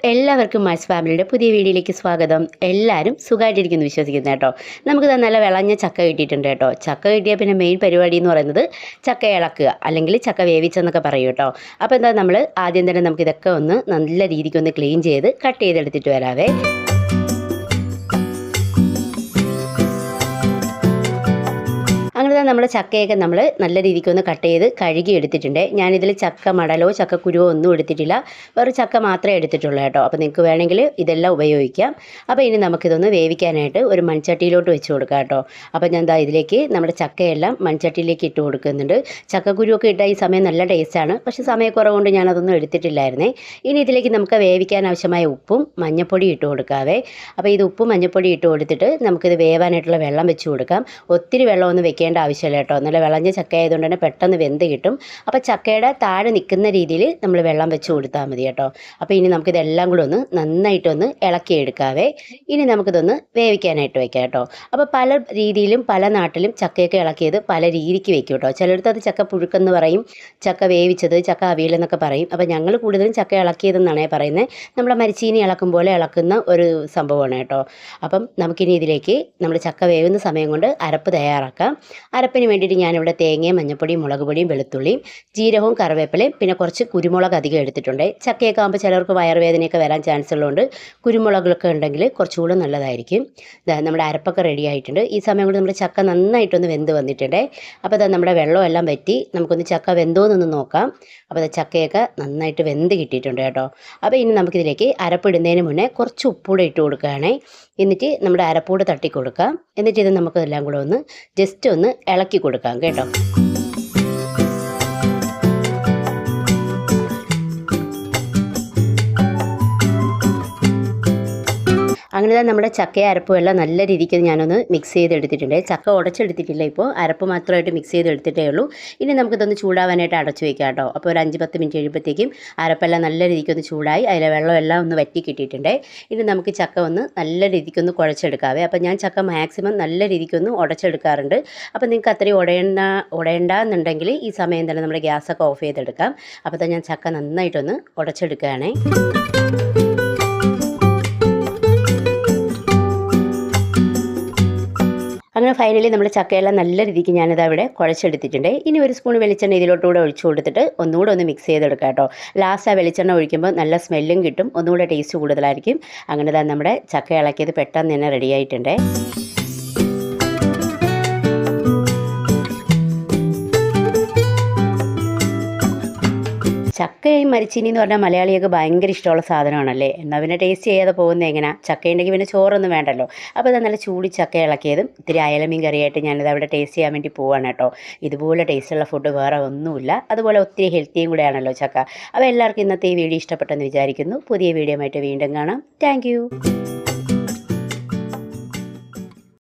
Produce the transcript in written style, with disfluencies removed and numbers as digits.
എല്ലാവർക്കും മാസ് ഫാമിലിയുടെ പുതിയ വീഡിയോയിലേക്ക് സ്വാഗതം. എല്ലാവരും സുഖമായിട്ടിരിക്കുന്നു വിശ്വസിക്കുന്നു കേട്ടോ. നമുക്ക് നല്ല വിളഞ്ഞ ചക്ക കിട്ടിയിട്ടുണ്ട് കേട്ടോ. ചക്ക കിട്ടിയാൽ പിന്നെ മെയിൻ പരിപാടി എന്ന് പറയുന്നത് ചക്ക ഇളക്കുക, അല്ലെങ്കിൽ ചക്ക വേവിച്ചെന്നൊക്കെ പറയും കേട്ടോ. അപ്പോൾ നമ്മൾ ആദ്യം തന്നെ നമുക്കിതൊക്കെ ഒന്ന് നല്ല രീതിക്കൊന്ന് ക്ലീൻ ചെയ്ത് കട്ട് ചെയ്തെടുത്തിട്ട് വരാവേ. അങ്ങനെ നമ്മുടെ ചക്കയൊക്കെ നമ്മൾ നല്ല രീതിക്ക് ഒന്ന് കട്ട് ചെയ്ത് കഴുകി എടുത്തിട്ടുണ്ട്. ഞാനിതിൽ ചക്ക മടലോ ചക്കക്കുരുവോ ഒന്നും എടുത്തിട്ടില്ല, വേറെ ചക്ക മാത്രമേ എടുത്തിട്ടുള്ളൂ കേട്ടോ. അപ്പോൾ നിങ്ങൾക്ക് വേണമെങ്കിൽ ഇതെല്ലാം ഉപയോഗിക്കാം. അപ്പോൾ ഇനി നമുക്കിതൊന്ന് വേവിക്കാനായിട്ട് ഒരു മൺചട്ടിയിലോട്ട് വെച്ച് കൊടുക്കാം കേട്ടോ. അപ്പോൾ ഞാൻ ഇതിലേക്ക് നമ്മുടെ ചക്കയെല്ലാം മൺചട്ടിയിലേക്ക് ഇട്ട് കൊടുക്കുന്നുണ്ട്. ചക്കക്കുരുവൊക്കെ ഇട്ടാൽ ഈ സമയം നല്ല ടേസ്റ്റാണ്, പക്ഷേ സമയക്കുറവുകൊണ്ട് ഞാനതൊന്നും എടുത്തിട്ടില്ലായിരുന്നേ. ഇനി ഇതിലേക്ക് നമുക്ക് വേവിക്കാൻ ആവശ്യമായ ഉപ്പും മഞ്ഞൾപ്പൊടി ഇട്ട് കൊടുക്കാവേ. അപ്പോൾ ഇത് ഉപ്പും മഞ്ഞൾപ്പൊടി ഇട്ട് കൊടുത്തിട്ട് നമുക്കിത് വേവാനായിട്ടുള്ള വെള്ളം വെച്ച് കൊടുക്കാം. ഒത്തിരി വെള്ളമൊന്നും വെക്കേണ്ട ആവശ്യമില്ല കേട്ടോ. നല്ല വിളഞ്ഞ ചക്ക ആയതുകൊണ്ട് തന്നെ പെട്ടെന്ന് വെന്ത് കിട്ടും. അപ്പോൾ ചക്കയുടെ താഴെ നിൽക്കുന്ന രീതിയിൽ നമ്മൾ വെള്ളം വെച്ച് കൊടുത്താൽ മതി കേട്ടോ. അപ്പോൾ ഇനി നമുക്കിതെല്ലാം കൂടെ ഒന്ന് നന്നായിട്ടൊന്ന് ഇളക്കിയെടുക്കാവേ. ഇനി നമുക്കിതൊന്ന് വേവിക്കാനായിട്ട് വെക്കാം കേട്ടോ. അപ്പോൾ പല രീതിയിലും പല നാട്ടിലും ചക്കയൊക്കെ ഇളക്കിയത് പല രീതിക്ക് വെക്കും കേട്ടോ. ചിലടത്ത് അത് ചക്ക പുഴുക്കെന്ന് പറയും, ചക്ക വേവിച്ചത്, ചക്ക അവിയലെന്നൊക്കെ പറയും. അപ്പോൾ ഞങ്ങൾ കൂടുതലും ചക്ക ഇളക്കിയതെന്നാണ് പറയുന്നത്. നമ്മളെ മരിച്ചീനി ഇളക്കും പോലെ ഇളക്കുന്ന ഒരു സംഭവമാണ് കേട്ടോ. അപ്പം നമുക്കിനി ഇതിലേക്ക് നമ്മൾ ചക്ക വേവുന്ന സമയം കൊണ്ട് അരപ്പ് തയ്യാറാക്കാം. അരപ്പിന് വേണ്ടിയിട്ട് ഞാനിവിടെ തേങ്ങയും മഞ്ഞൾപ്പൊടിയും മുളക് പൊടിയും വെളുത്തുള്ളിയും ജീരകവും കറിവേപ്പിലയും പിന്നെ കുറച്ച് കുരുമുളക് അധികം എടുത്തിട്ടുണ്ട്. ചക്കയൊക്കെ ആകുമ്പോൾ ചിലർക്ക് വയറുവേദനയൊക്കെ വരാൻ ചാൻസ് ഉള്ളതുകൊണ്ട് കുരുമുളകൊക്കെ ഉണ്ടെങ്കിൽ കുറച്ചുകൂടെ നല്ലതായിരിക്കും. നമ്മുടെ അരപ്പൊക്കെ റെഡി ആയിട്ടുണ്ട്. ഈ സമയം കൊണ്ട് നമ്മുടെ ചക്ക നന്നായിട്ടൊന്ന് വെന്ത് വന്നിട്ടുണ്ട്. അപ്പോൾ നമ്മുടെ വെള്ളമെല്ലാം വറ്റി നമുക്കൊന്ന് ചക്ക വെന്തോന്നൊന്ന് നോക്കാം. അപ്പോൾ ചക്കയൊക്കെ നന്നായിട്ട് വെന്ത് കിട്ടിയിട്ടുണ്ട് കേട്ടോ. അപ്പോൾ ഇനി നമുക്കിതിലേക്ക് അരപ്പിടുന്നതിന് മുന്നേ കുറച്ച് ഉപ്പൂടെ ഇട്ട് കൊടുക്കുകയാണേ. എന്നിട്ട് നമ്മുടെ അരപ്പൂടെ തട്ടി കൊടുക്കാം. എന്നിട്ട് ഇത് നമുക്കെല്ലാം കൂടെ ഒന്ന് ജസ്റ്റ് ഒന്ന് ഇളക്കി കൊടുക്കാം കേട്ടോ. അങ്ങനെ നമ്മുടെ ചക്ക അരപ്പും എല്ലാം നല്ല രീതിക്ക് ഞാനൊന്ന് മിക്സ് ചെയ്തെടുത്തിട്ടുണ്ട്. ചക്ക ഉടച്ചെടുത്തിട്ടില്ല, ഇപ്പോൾ അരപ്പ് മാത്രമായിട്ട് മിക്സ് ചെയ്തെടുത്തിട്ടേ ഉള്ളൂ. ഇനി നമുക്കിതൊന്ന് ചൂടാവാനായിട്ട് അടച്ചു വയ്ക്കാം കേട്ടോ. അപ്പോൾ ഒരു 5-10 മിനിറ്റ് കഴിയുമ്പോഴത്തേക്കും അരപ്പെല്ലാം നല്ല രീതിക്കൊന്ന് ചൂടായി അതിലെ വെള്ളമെല്ലാം ഒന്ന് വറ്റി കിട്ടിയിട്ടുണ്ട്. ഇനി നമുക്ക് ചക്ക ഒന്ന് നല്ല രീതിക്കൊന്ന് കുഴച്ചെടുക്കാവേ. അപ്പോൾ ഞാൻ ചക്ക മാക്സിമം നല്ല രീതിക്കൊന്ന് ഉടച്ചെടുക്കാറുണ്ട്. അപ്പോൾ നിങ്ങൾക്ക് അത്രയും ഉടയണ്ടെന്നുണ്ടെങ്കിൽ ഈ സമയം തന്നെ നമ്മുടെ ഗ്യാസൊക്കെ ഓഫ് ചെയ്തെടുക്കാം. അപ്പോൾ ഞാൻ ചക്ക നന്നായിട്ടൊന്ന് ഉടച്ചെടുക്കുകയാണേ. അങ്ങനെ ഫൈനലി നമ്മുടെ ചക്കയെല്ലാം നല്ല രീതിക്ക് ഞാനിത് അവിടെ കുഴച്ചെടുത്തിട്ടുണ്ട്. ഇനി ഒരു സ്പൂൺ വെളിച്ചെണ്ണ ഇതിലോട്ടുകൂടെ ഒഴിച്ചു കൊടുത്തിട്ട് ഒന്നുകൂടെ ഒന്ന് മിക്സ് ചെയ്തെടുക്കാം കേട്ടോ. ലാസ്റ്റ് ആ വെളിച്ചെണ്ണ ഒഴിക്കുമ്പോൾ നല്ല സ്മെല്ലും കിട്ടും, ഒന്നുകൂടെ ടേസ്റ്റ് കൂടുതലായിരിക്കും. അങ്ങനെ നമ്മുടെ ചക്ക ഇളക്കിയത് പെട്ടെന്ന് തന്നെ റെഡി ആയിട്ടുണ്ട്. ചക്കയും മരിച്ചീനി എന്ന് പറഞ്ഞാൽ മലയാളിയൊക്കെ ഭയങ്കര ഇഷ്ടമുള്ള സാധനമാണല്ലേ. എന്നാൽ പിന്നെ ടേസ്റ്റ് ചെയ്യാതെ പോകുന്നത് എങ്ങനെയാണ്? ചക്കയുണ്ടെങ്കിൽ പിന്നെ ചോറൊന്നും വേണ്ടല്ലോ. അപ്പോൾ ഇത് നല്ല ചൂടി ചക്ക ഇളക്കിയതും ഇത്തിരി അയലമീൻ കറിയായിട്ട് ഞാനിത് അവിടെ ടേസ്റ്റ് ചെയ്യാൻ വേണ്ടി പോവാണ് കേട്ടോ. ഇതുപോലെ ടേസ്റ്റുള്ള ഫുഡ് വേറെ ഒന്നുമില്ല. അതുപോലെ ഒത്തിരി ഹെൽത്തിയും കൂടെയാണല്ലോ ചക്ക. അപ്പോൾ എല്ലാവർക്കും ഇന്നത്തെ ഈ വീഡിയോ ഇഷ്ടപ്പെട്ടെന്ന് വിചാരിക്കുന്നു. പുതിയ വീഡിയോ ആയിട്ട് വീണ്ടും കാണാം. താങ്ക്